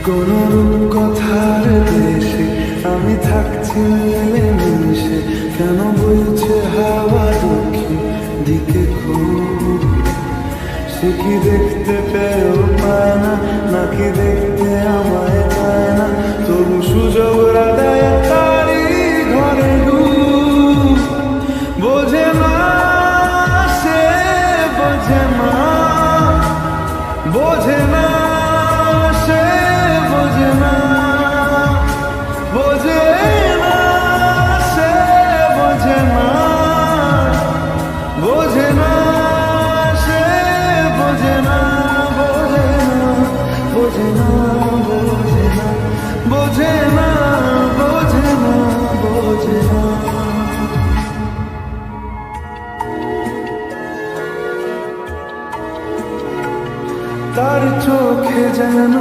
কোন রূপকথার দেশে আমি থাকছি মিলেমিশে, কেন বইছে হাওয়া দক্ষিণ দিকে খুব? সে কি দেখতে পেয়েও পায় না, নাকি দেখতে আমায় পায় না? তবু সুযোগ রাধায় তারি ঘরে ডুব। বোঝে না সে, বোঝে না, বোঝে না সে, বোঝে না, বোঝে না সে, বোঝে না, বোঝে না সে, বোঝে না, বোঝে না, বোঝে না, বোঝে না, বোঝে না, বোঝে না, বোঝে না। তার চোখে যেন